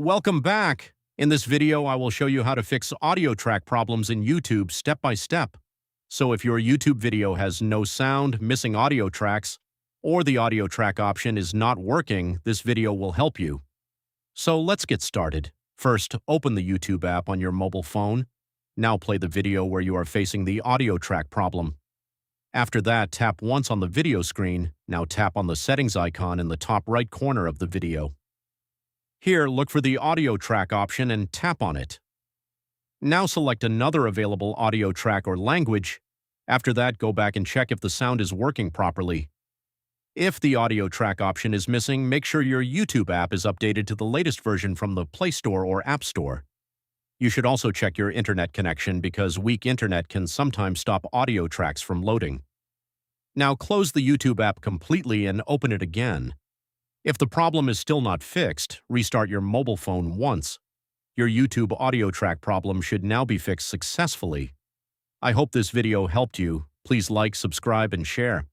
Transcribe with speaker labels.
Speaker 1: Welcome back! In this video, I will show you how to fix audio track problems in YouTube step by step. So if your YouTube video has no sound, missing audio tracks, or the audio track option is not working, this video will help you. So let's get started. First, open the YouTube app on your mobile phone. Now play the video where you are facing the audio track problem. After that, tap once on the video screen. Now tap on the settings icon in the top right corner of the video. Here, look for the audio track option and tap on it. Now select another available audio track or language. After that, go back and check if the sound is working properly. If the audio track option is missing, make sure your YouTube app is updated to the latest version from the Play Store or App Store. You should also check your internet connection because weak internet can sometimes stop audio tracks from loading. Now close the YouTube app completely and open it again. If the problem is still not fixed, restart your mobile phone once. Your YouTube audio track problem should now be fixed successfully. I hope this video helped you. Please like, subscribe, and share.